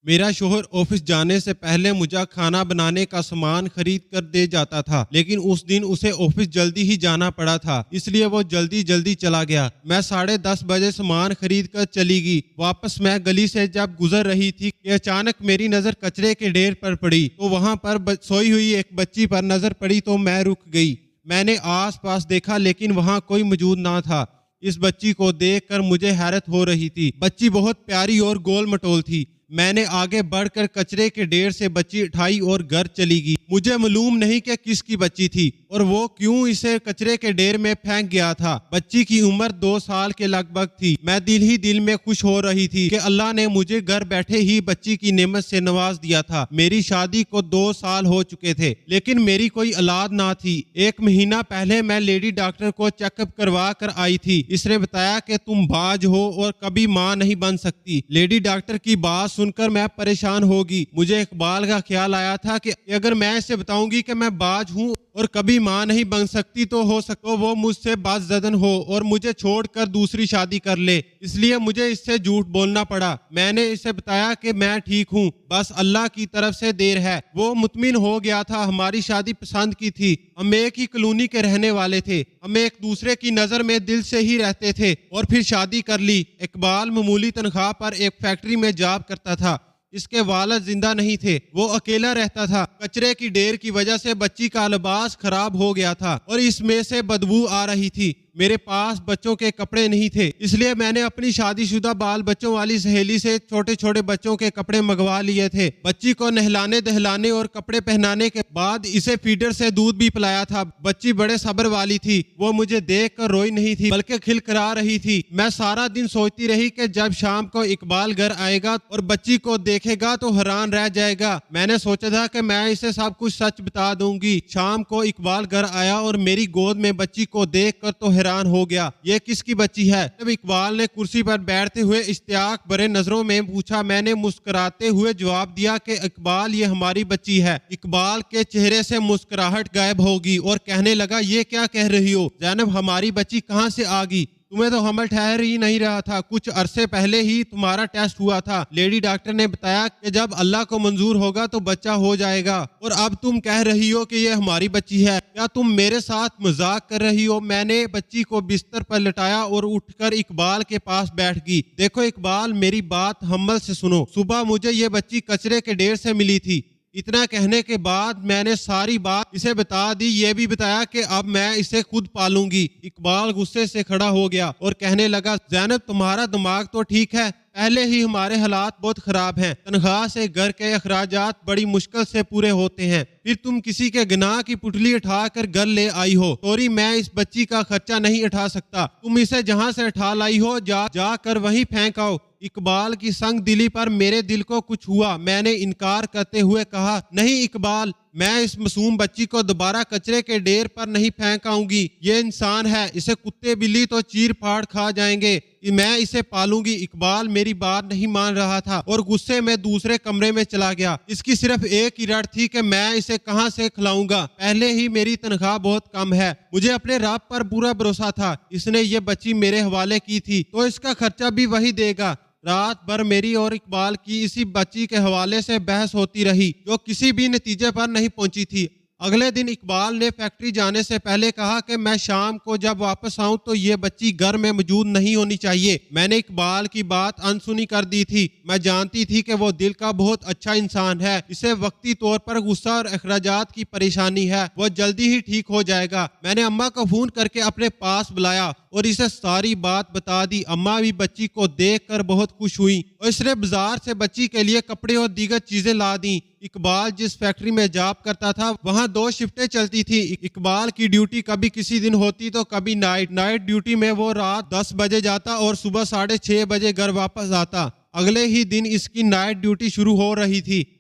میرا شوہر آفس جانے سے پہلے مجھے کھانا بنانے کا سامان خرید کر دے جاتا تھا، لیکن اس دن اسے آفس جلدی ہی جانا پڑا تھا، اس لیے وہ جلدی چلا گیا۔ میں 10:30 بجے سامان خرید کر چلی گئی۔ واپس میں گلی سے جب گزر رہی تھی کہ اچانک میری نظر کچرے کے ڈھیر پر پڑی، تو وہاں پر سوئی ہوئی ایک بچی پر نظر پڑی تو میں رک گئی۔ میں نے آس پاس دیکھا لیکن وہاں کوئی موجود نہ تھا۔ اس بچی کو دیکھ کر مجھے حیرت ہو رہی تھی۔ بچی بہت پیاری اور گول مٹول تھی۔ میں نے آگے بڑھ کر کچرے کے ڈھیر سے بچی اٹھائی اور گھر چلی گئی۔ مجھے معلوم نہیں کہ کس کی بچی تھی اور وہ کیوں اسے کچرے کے ڈھیر میں پھینک گیا تھا۔ بچی کی عمر 2 سال کے لگ بھگ تھی۔ میں دل ہی دل میں خوش ہو رہی تھی کہ اللہ نے مجھے گھر بیٹھے ہی بچی کی نعمت سے نواز دیا تھا۔ میری شادی کو 2 سال ہو چکے تھے لیکن میری کوئی اولاد نہ تھی۔ 1 مہینہ پہلے میں لیڈی ڈاکٹر کو چیک اپ کروا کر آئی تھی۔ اس نے بتایا کہ تم باج ہو اور کبھی ماں نہیں بن سکتی۔ لیڈی ڈاکٹر کی بات سن کر میں پریشان ہوگی۔ مجھے اقبال کا خیال آیا تھا کہ اگر میں اسے بتاؤں گی کہ میں باج ہوں اور کبھی ماں نہیں بن سکتی تو ہو سکتا وہ مجھ سے بات زدن ہو اور مجھے چھوڑ کر دوسری شادی کر لے، اس لیے مجھے اس سے جھوٹ بولنا پڑا۔ میں نے اسے بتایا کہ میں ٹھیک ہوں، بس اللہ کی طرف سے دیر ہے۔ وہ مطمئن ہو گیا تھا۔ ہماری شادی پسند کی تھی۔ ہم ایک ہی کالونی کے رہنے والے تھے۔ ہم ایک دوسرے کی نظر میں دل سے ہی رہتے تھے اور پھر شادی کر لی۔ اقبال معمولی تنخواہ پر ایک فیکٹری میں جاب کرتا تھا۔ اس کے والد زندہ نہیں تھے، وہ اکیلا رہتا تھا۔ کچرے کی ڈھیر کی وجہ سے بچی کا لباس خراب ہو گیا تھا اور اس میں سے بدبو آ رہی تھی۔ میرے پاس بچوں کے کپڑے نہیں تھے، اس لیے میں نے اپنی شادی شدہ بال بچوں والی سہیلی سے چھوٹے بچوں کے کپڑے منگوا لیے تھے۔ بچی کو نہلانے دہلانے اور کپڑے پہنانے کے بعد اسے فیڈر سے دودھ بھی پلایا تھا۔ بچی بڑے صبر والی تھی، وہ مجھے دیکھ کر روئی نہیں تھی بلکہ کھلکھلا رہی تھی۔ میں سارا دن سوچتی رہی کہ جب شام کو اقبال گھر آئے گا اور بچی کو دیکھے گا تو حیران رہ جائے گا۔ میں نے سوچا تھا کہ میں اسے سب کچھ سچ بتا دوں گی۔ شام کو اقبال گھر آیا اور میری گود میں بچی کو دیکھ کر تو حیران ہو گیا، یہ کس کی بچی ہے؟ جب اقبال نے کرسی پر بیٹھتے ہوئے اشتیاق بھرے نظروں میں پوچھا، میں نے مسکراتے ہوئے جواب دیا کہ اقبال یہ ہماری بچی ہے۔ اقبال کے چہرے سے مسکراہٹ غائب ہوگی اور کہنے لگا، یہ کیا کہہ رہی ہو زینب، ہماری بچی کہاں سے آ گئی؟ تمہیں تو حمل ٹھہر ہی نہیں رہا تھا، کچھ عرصے پہلے ہی تمہارا ٹیسٹ ہوا تھا۔ لیڈی ڈاکٹر نے بتایا کہ جب اللہ کو منظور ہوگا تو بچہ ہو جائے گا، اور اب تم کہہ رہی ہو کہ یہ ہماری بچی ہے، کیا تم میرے ساتھ مذاق کر رہی ہو؟ میں نے بچی کو بستر پر لٹایا اور اٹھ کر اقبال کے پاس بیٹھ گئی۔ دیکھو اقبال، میری بات حمل سے سنو، صبح مجھے یہ بچی کچرے کے ڈھیر سے ملی تھی۔ اتنا کہنے کے بعد میں نے ساری بات اسے بتا دی، یہ بھی بتایا کہ اب میں اسے خود پالوں گی۔ اقبال غصے سے کھڑا ہو گیا اور کہنے لگا، زینب تمہارا دماغ تو ٹھیک ہے، پہلے ہی ہمارے حالات بہت خراب ہیں، تنخواہ سے گھر کے اخراجات بڑی مشکل سے پورے ہوتے ہیں، پھر تم کسی کے گناہ کی پٹلی اٹھا کر گھر لے آئی ہو۔ سوری، میں اس بچی کا خرچہ نہیں اٹھا سکتا، تم اسے جہاں سے اٹھا لائی ہو جا کر وہیں پھینک آؤ۔ اقبال کی سنگ دلی پر میرے دل کو کچھ ہوا۔ میں نے انکار کرتے ہوئے کہا، نہیں اقبال، میں اس معصوم بچی کو دوبارہ کچرے کے ڈھیر پر نہیں پھینک آؤں گی، یہ انسان ہے، اسے کتے بلی تو چیر پھاڑ کھا جائیں گے، میں اسے پالوں گی۔ اقبال میری بات نہیں مان رہا تھا اور غصے میں دوسرے کمرے میں چلا گیا۔ اس کی صرف ایک ہی رٹ تھی کہ میں اسے کہاں سے کھلاؤں گا، پہلے ہی میری تنخواہ بہت کم ہے۔ مجھے اپنے رب پر پورا بھروسہ تھا، اس نے یہ بچی میرے حوالے کی تھی تو اس کا خرچہ بھی وہی دے گا۔ رات بھر میری اور اقبال کی اسی بچی کے حوالے سے بحث ہوتی رہی جو کسی بھی نتیجے پر نہیں پہنچی تھی۔ اگلے دن اقبال نے فیکٹری جانے سے پہلے کہا کہ میں شام کو جب واپس آؤں تو یہ بچی گھر میں موجود نہیں ہونی چاہیے۔ میں نے اقبال کی بات انسنی کر دی تھی۔ میں جانتی تھی کہ وہ دل کا بہت اچھا انسان ہے، اسے وقتی طور پر غصہ اور اخراجات کی پریشانی ہے، وہ جلدی ہی ٹھیک ہو جائے گا۔ میں نے اماں کو فون کر کے اپنے پاس بلایا اور اسے ساری بات بتا دی۔ اماں بھی بچی کو دیکھ کر بہت خوش ہوئی اور اس نے بازار سے بچی کے لیے کپڑے اور دیگر چیزیں لا دیں۔ اقبال جس فیکٹری میں جاب کرتا تھا وہاں 2 شفٹیں چلتی تھی۔ اقبال کی ڈیوٹی کبھی کسی دن ہوتی تو کبھی نائٹ ڈیوٹی میں وہ رات 10 بجے جاتا اور صبح 6:30 بجے گھر واپس آتا۔ اگلے ہی دن اس کی نائٹ ڈیوٹی شروع ہو رہی تھی۔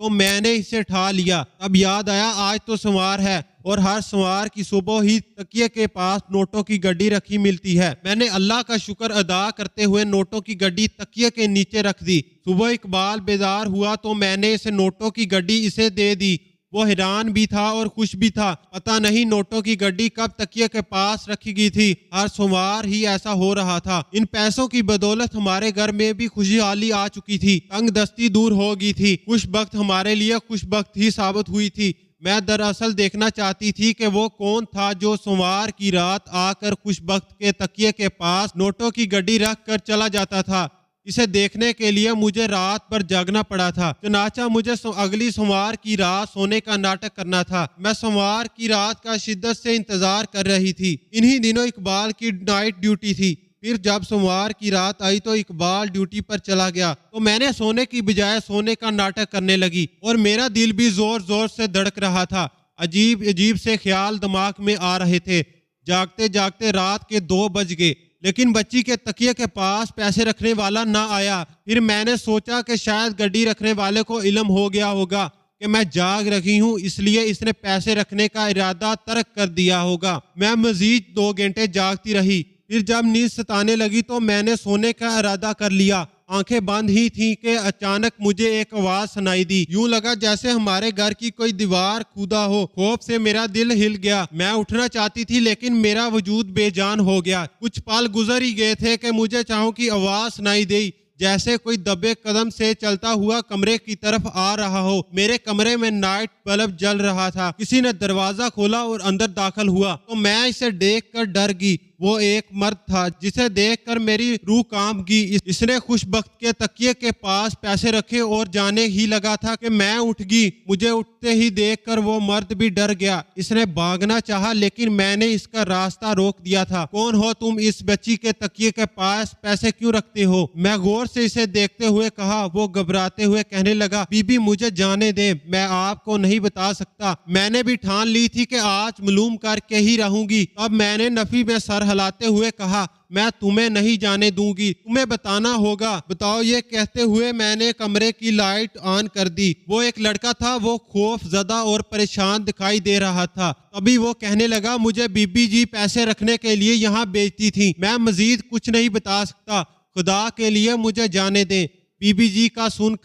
تو میں نے اسے اٹھا لیا۔ تب یاد آیا آج تو سوار ہے اور ہر سوار کی صبح ہی تکیے کے پاس نوٹوں کی گڈی رکھی ملتی ہے۔ میں نے اللہ کا شکر ادا کرتے ہوئے نوٹوں کی گڈی تکیے کے نیچے رکھ دی۔ صبح اقبال بیدار ہوا تو میں نے اسے نوٹوں کی گڈی اسے دے دی۔ وہ حیران بھی تھا اور خوش بھی تھا۔ پتہ نہیں نوٹوں کی گڈی کب تکیے کے پاس رکھی گئی تھی۔ ہر سوموار ہی ایسا ہو رہا تھا۔ ان پیسوں کی بدولت ہمارے گھر میں بھی خوشحالی آ چکی تھی، تنگ دستی دور ہو گئی تھی۔ خوش بخت ہمارے لیے خوش بخت ہی ثابت ہوئی تھی۔ میں دراصل دیکھنا چاہتی تھی کہ وہ کون تھا جو سوموار کی رات آ کر خوش بخت کے تکیے کے پاس نوٹوں کی گڈی رکھ کر چلا جاتا تھا۔ اسے دیکھنے کے لیے مجھے رات بھر جاگنا پڑا تھا۔ چنانچہ مجھے اگلی سوموار کی رات سونے کا ناٹک کرنا تھا۔ میں سوموار کی رات کا شدت سے انتظار کر رہی تھی۔ انہی دنوں اقبال کی نائٹ ڈیوٹی تھی۔ پھر جب سوموار کی رات آئی تو اقبال ڈیوٹی پر چلا گیا تو میں نے سونے کی بجائے سونے کا ناٹک کرنے لگی اور میرا دل بھی زور زور سے دھڑک رہا تھا۔ عجیب عجیب سے خیال دماغ میں آ رہے تھے۔ جاگتے جاگتے رات کے 2 بج گئے، لیکن بچی کے تکیے کے پاس پیسے رکھنے والا نہ آیا۔ پھر میں نے سوچا کہ شاید گڈی رکھنے والے کو علم ہو گیا ہوگا کہ میں جاگ رہی ہوں، اس لیے اس نے پیسے رکھنے کا ارادہ ترک کر دیا ہوگا۔ میں مزید 2 گھنٹے جاگتی رہی۔ پھر جب نیند ستانے لگی تو میں نے سونے کا ارادہ کر لیا۔ آنکھیں بند ہی تھیں کہ اچانک مجھے ایک آواز سنائی دی۔ یوں لگا جیسے ہمارے گھر کی کوئی دیوار کھودا ہو۔ خوف سے میرا دل ہل گیا۔ میں اٹھنا چاہتی تھی لیکن میرا وجود بے جان ہو گیا۔ کچھ پل گزر ہی گئے تھے کہ مجھے چاہوں کی آواز سنائی دی، جیسے کوئی دبے قدم سے چلتا ہوا کمرے کی طرف آ رہا ہو۔ میرے کمرے میں نائٹ بلب جل رہا تھا۔ کسی نے دروازہ کھولا اور اندر داخل ہوا تو میں اسے دیکھ کر ڈر گئی۔ وہ ایک مرد تھا جسے دیکھ کر میری روح کانپ گئی۔ اس نے خوش بخت کے تکیے کے پاس پیسے رکھے اور جانے ہی لگا تھا کہ میں اٹھ گئی۔ مجھے اٹھتے ہی دیکھ کر وہ مرد بھی ڈر گیا۔ اس نے بھاگنا چاہا لیکن میں نے اس کا راستہ روک دیا تھا۔ کون ہو تم؟ اس بچی کے تکیے کے پاس پیسے کیوں رکھتے ہو؟ میں غور سے اسے دیکھتے ہوئے کہا۔ وہ گھبراتے ہوئے کہنے لگا، بی بی مجھے جانے دے، میں آپ کو نہیں بتا سکتا۔ میں نے بھی ٹھان لی تھی کہ آج معلوم کر کے ہی رہوں گی۔ اب میں نے نفی میں سر ہلاتے ہوئے کہا، میں تمہیں نہیں جانے دوں گی، تمہیں بتانا ہوگا۔ بتاؤ۔ یہ کہتے ہوئے میں نے کمرے کی لائٹ آن کر دی۔ وہ ایک لڑکا تھا۔ وہ خوف زدہ اور پریشان دکھائی دے رہا تھا۔ تبھی وہ کہنے لگا، مجھے بی بی جی پیسے رکھنے کے لیے یہاں بھیجتی تھی، میں مزید کچھ نہیں بتا سکتا، خدا کے لیے مجھے جانے دیں۔ بی بی جی کا سن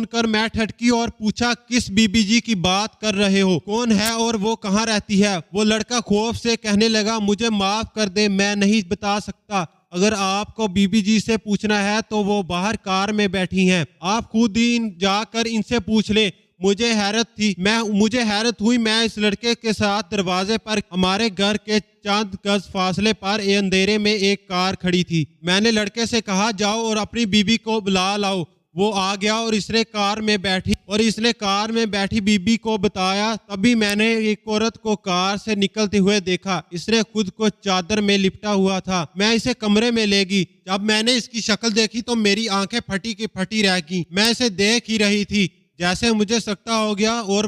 کر میں ٹھٹکی اور پوچھا، کس بی بی جی کی بات کر رہے ہو؟ کون ہے اور وہ کہاں رہتی ہے؟ وہ لڑکا خوف سے کہنے لگا، مجھے معاف کر دیں، میں نہیں بتا سکتا۔ اگر آپ کو بی بی جی سے پوچھنا ہے تو وہ باہر کار میں بیٹھی ہیں، آپ خود ہی جا کر ان سے پوچھ لیں۔ مجھے حیرت ہوئی۔ میں اس لڑکے کے ساتھ دروازے پر ہمارے گھر کے چند گز فاصلے پر اندھیرے میں ایک کار کھڑی تھی۔ میں نے لڑکے سے کہا، جاؤ اور اپنی بیوی کو بلا لاؤ۔ وہ آ گیا اور اس نے کار میں بیٹھی بی بی کو بتایا۔ تبھی میں نے ایک عورت کو کار سے نکلتے ہوئے دیکھا۔ اس نے خود کو چادر میں لپٹا ہوا تھا۔ میں اسے کمرے میں لے گئی۔ جب میں نے اس کی شکل دیکھی تو میری آنکھیں پھٹی کی پھٹی رہ گئیں۔ میں اسے دیکھ ہی رہی تھی جیسے مجھے سکتا ہو گیا، اور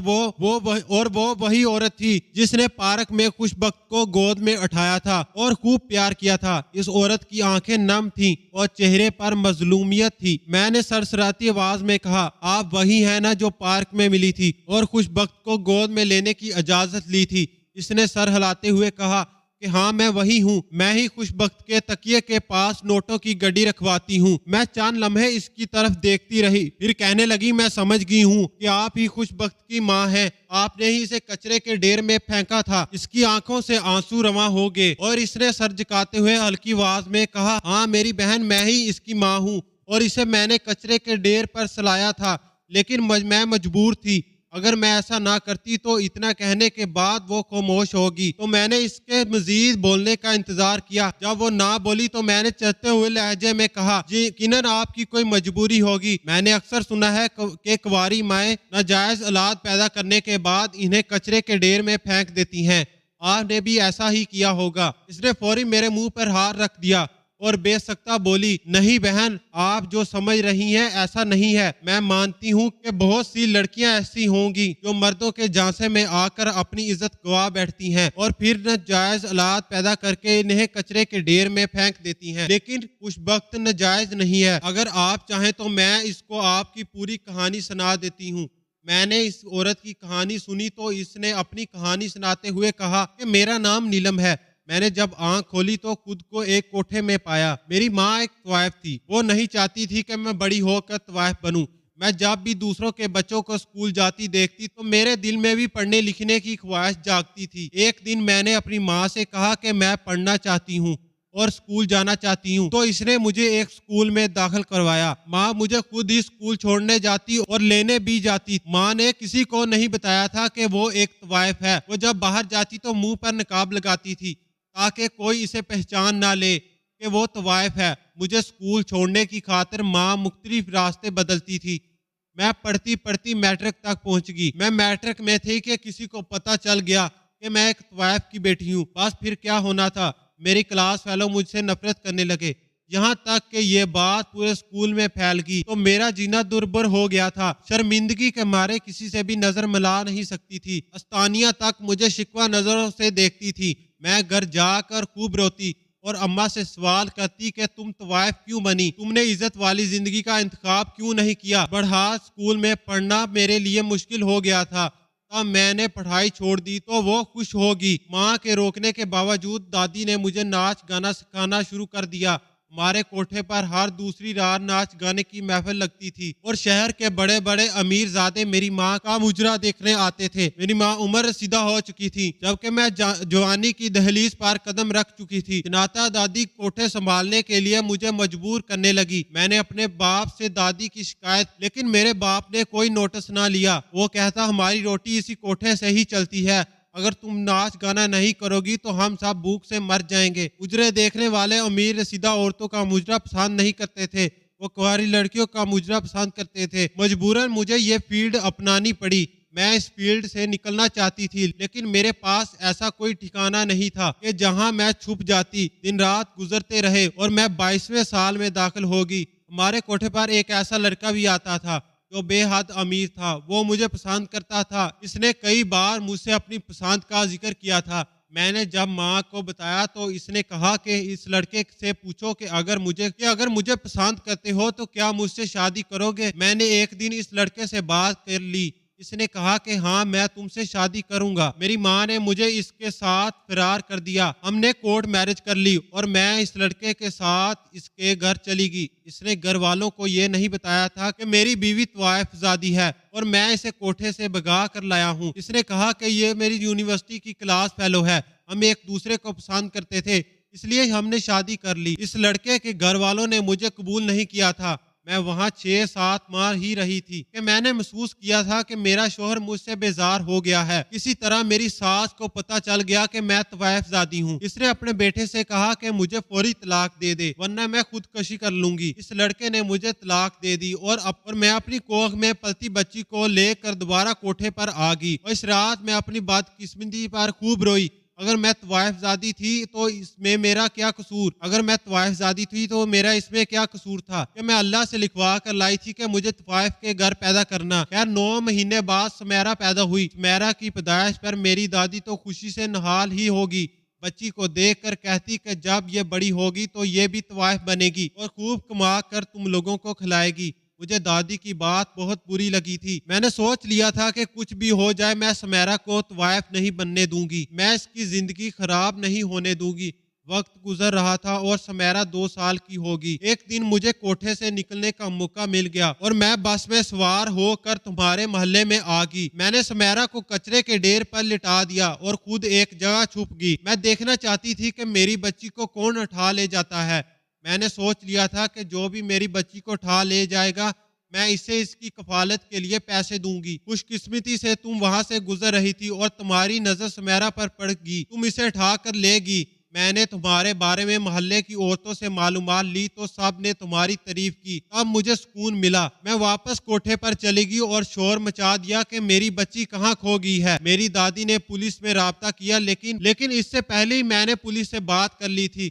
وہ وہی عورت تھی جس نے پارک میں خوش بخت کو گود میں اٹھایا تھا اور خوب پیار کیا تھا۔ اس عورت کی آنکھیں نم تھیں اور چہرے پر مظلومیت تھی۔ میں نے سرسراتی آواز میں کہا، آپ وہی ہیں نا جو پارک میں ملی تھی اور خوش بخت کو گود میں لینے کی اجازت لی تھی؟ اس نے سر ہلاتے ہوئے کہا کہ ہاں میں وہی ہوں، میں ہی خوش بخت کے تکیے کے پاس نوٹوں کی گڈی رکھواتی ہوں۔ میں چند لمحے اس کی طرف دیکھتی رہی، پھر کہنے لگی، میں سمجھ گئی ہوں کہ آپ ہی خوش بخت کی ماں ہیں، آپ نے ہی اسے کچرے کے ڈھیر میں پھینکا تھا۔ اس کی آنکھوں سے آنسو رواں ہو گئے اور اس نے سر جھکاتے ہوئے ہلکی آواز میں کہا، ہاں میری بہن، میں ہی اس کی ماں ہوں اور اسے میں نے کچرے کے ڈھیر پر سلایا تھا، لیکن میں مجبور تھی۔ اگر میں ایسا نہ کرتی تو اتنا کہنے کے بعد وہ خاموش ہوگی، تو میں نے اس کے مزید بولنے کا انتظار کیا۔ جب وہ نہ بولی تو میں نے چڑھتے ہوئے لہجے میں کہا، جی یقیناً آپ کی کوئی مجبوری ہوگی۔ میں نے اکثر سنا ہے کہ کنواری مائیں ناجائز اولاد پیدا کرنے کے بعد انہیں کچرے کے ڈھیر میں پھینک دیتی ہیں، آپ نے بھی ایسا ہی کیا ہوگا۔ اس نے فوری میرے منہ پر ہاتھ رکھ دیا اور بے سکتا بولی، نہیں بہن، آپ جو سمجھ رہی ہیں ایسا نہیں ہے۔ میں مانتی ہوں کہ بہت سی لڑکیاں ایسی ہوں گی جو مردوں کے جھانسے میں آ کر اپنی عزت گوا بیٹھتی ہیں اور پھر ناجائز اولاد پیدا کر کے انہیں کچرے کے ڈھیر میں پھینک دیتی ہیں، لیکن کچھ وقت ناجائز نہیں ہے۔ اگر آپ چاہیں تو میں اس کو آپ کی پوری کہانی سنا دیتی ہوں۔ میں نے اس عورت کی کہانی سنی تو اس نے اپنی کہانی سناتے ہوئے کہا کہ میرا نام نیلم ہے۔ میں نے جب آنکھ کھولی تو خود کو ایک کوٹھے میں پایا۔ میری ماں ایک طوائف تھی، وہ نہیں چاہتی تھی کہ میں بڑی ہو کر طوائف بنوں۔ میں جب بھی دوسروں کے بچوں کو اسکول جاتی دیکھتی تو میرے دل میں بھی پڑھنے لکھنے کی خواہش جاگتی تھی۔ ایک دن میں نے اپنی ماں سے کہا کہ میں پڑھنا چاہتی ہوں اور اسکول جانا چاہتی ہوں، تو اس نے مجھے ایک اسکول میں داخل کروایا۔ ماں مجھے خود ہی اسکول چھوڑنے جاتی اور لینے بھی جاتی۔ ماں نے کسی کو نہیں بتایا تھا کہ وہ ایک طوائف ہے۔ وہ جب باہر جاتی تو منہ پر نقاب لگاتی تھی تاکہ کوئی اسے پہچان نہ لے کہ وہ طوائف ہے۔ مجھے اسکول چھوڑنے کی خاطر ماں مختلف راستے بدلتی تھی۔ میں پڑھتی پڑھتی میٹرک تک پہنچ گئی۔ میں میٹرک میں تھی کہ کسی کو پتہ چل گیا کہ میں ایک طوائف کی بیٹی ہوں۔ بس پھر کیا ہونا تھا، میری کلاس فیلو مجھ سے نفرت کرنے لگے، یہاں تک کہ یہ بات پورے اسکول میں پھیل گئی تو میرا جینا دشوار ہو گیا تھا۔ شرمندگی کے مارے کسی سے بھی نظر ملا نہیں سکتی تھی۔ استانیہ تک مجھے شکوہ نظروں سے دیکھتی تھی۔ میں گھر جا کر خوب روتی اور اماں سے سوال کرتی کہ تم طوائف کیوں بنی؟ تم نے عزت والی زندگی کا انتخاب کیوں نہیں کیا؟ بڑھا اسکول میں پڑھنا میرے لیے مشکل ہو گیا تھا۔ تب میں نے پڑھائی چھوڑ دی تو وہ خوش ہوگی۔ ماں کے روکنے کے باوجود دادی نے مجھے ناچ گانا سکھانا شروع کر دیا۔ ہمارے کوٹھے پر ہر دوسری رات ناچ گانے کی محفل لگتی تھی اور شہر کے بڑے بڑے امیر زادے میری ماں کا مجرا دیکھنے آتے تھے۔ میری ماں عمر رسیدہ ہو چکی تھی جبکہ میں جوانی کی دہلیز پر قدم رکھ چکی تھی۔ چنانچہ دادی کوٹھے سنبھالنے کے لیے مجھے مجبور کرنے لگی۔ میں نے اپنے باپ سے دادی کی شکایت، لیکن میرے باپ نے کوئی نوٹس نہ لیا۔ وہ کہتا ہماری روٹی اسی کوٹھے سے ہی چلتی ہے، اگر تم ناچ گانا نہیں کرو گی تو ہم سب بھوک سے مر جائیں گے۔ مجرے دیکھنے والے امیر رسیدہ عورتوں کا مجرا پسند نہیں کرتے تھے، وہ کنواری لڑکیوں کا مجرا پسند کرتے تھے۔ مجبوراً مجھے یہ فیلڈ اپنانی پڑی۔ میں اس فیلڈ سے نکلنا چاہتی تھی، لیکن میرے پاس ایسا کوئی ٹھکانہ نہیں تھا کہ جہاں میں چھپ جاتی۔ دن رات گزرتے رہے اور میں 22ویں سال میں داخل ہوگی۔ ہمارے کوٹھے پر ایک ایسا لڑکا بھی آتا تھا جو بے حد امیر تھا۔ وہ مجھے پسند کرتا تھا۔ اس نے کئی بار مجھ سے اپنی پسند کا ذکر کیا تھا۔ میں نے جب ماں کو بتایا تو اس نے کہا کہ اس لڑکے سے پوچھو کہ اگر مجھے پسند کرتے ہو تو کیا مجھ سے شادی کرو گے؟ میں نے ایک دن اس لڑکے سے بات کر لی۔ اس نے کہا کہ ہاں میں تم سے شادی کروں گا۔ میری ماں نے مجھے اس کے ساتھ فرار کر دیا۔ ہم نے کورٹ میرج کر لی اور میں اس لڑکے کے ساتھ اس کے گھر چلی گئی۔ اس نے گھر والوں کو یہ نہیں بتایا تھا کہ میری بیوی طوائف زادی ہے اور میں اسے کوٹھے سے بھگا کر لایا ہوں۔ اس نے کہا کہ یہ میری یونیورسٹی کی کلاس فیلو ہے، ہم ایک دوسرے کو پسند کرتے تھے اس لیے ہم نے شادی کر لی۔ اس لڑکے کے گھر والوں نے مجھے قبول نہیں کیا تھا۔ میں وہاں 6-7 ماہ ہی رہی تھی کہ میں نے محسوس کیا تھا کہ میرا شوہر مجھ سے بیزار ہو گیا ہے۔ کسی طرح میری ساس کو پتہ چل گیا کہ میں طوائف زادی ہوں۔ اس نے اپنے بیٹے سے کہا کہ مجھے فوری طلاق دے دے ورنہ میں خودکشی کر لوں گی۔ اس لڑکے نے مجھے طلاق دے دی اور میں اپنی کوکھ میں پلتی بچی کو لے کر دوبارہ کوٹھے پر آ گئی اور اس رات میں اپنی بدقسمتی پر خوب روئی۔ اگر میں طوائف زادی تھی تو اس میں میرا کیا قصور تھا کہ میں اللہ سے لکھوا کر لائی تھی کہ مجھے طوائف کے گھر پیدا کرنا۔ خیر 9 مہینے بعد سمیرہ پیدا ہوئی۔ سمیرہ کی پیدائش پر میری دادی تو خوشی سے نہال ہی ہوگی۔ بچی کو دیکھ کر کہتی کہ جب یہ بڑی ہوگی تو یہ بھی طوائف بنے گی اور خوب کما کر تم لوگوں کو کھلائے گی۔ مجھے دادی کی بات بہت بری لگی تھی۔ میں نے سوچ لیا تھا کہ کچھ بھی ہو جائے میں سمیرہ کو طوائف نہیں بننے دوں گی، میں اس کی زندگی خراب نہیں ہونے دوں گی۔ وقت گزر رہا تھا اور سمیرہ 2 سال کی ہوگی۔ ایک دن مجھے کوٹھے سے نکلنے کا موقع مل گیا اور میں بس میں سوار ہو کر تمہارے محلے میں آ گئی۔ میں نے سمیرہ کو کچرے کے ڈھیر پر لٹا دیا اور خود ایک جگہ چھپ گئی۔ میں دیکھنا چاہتی تھی کہ میری بچی کو کون اٹھا لے جاتا ہے۔ میں نے سوچ لیا تھا کہ جو بھی میری بچی کو اٹھا لے جائے گا میں اسے اس کی کفالت کے لیے پیسے دوں گی۔ خوش قسمتی سے تم وہاں سے گزر رہی تھی اور تمہاری نظر سمیرہ پر پڑ گئی، تم اسے اٹھا کر لے گئی۔ میں نے تمہارے بارے میں محلے کی عورتوں سے معلومات لی تو سب نے تمہاری تعریف کی، اب مجھے سکون ملا۔ میں واپس کوٹھے پر چلی گئی اور شور مچا دیا کہ میری بچی کہاں کھو گئی ہے۔ میری دادی نے پولیس میں رابطہ کیا لیکن اس سے پہلے ہی میں نے پولیس سے بات کر لی تھی۔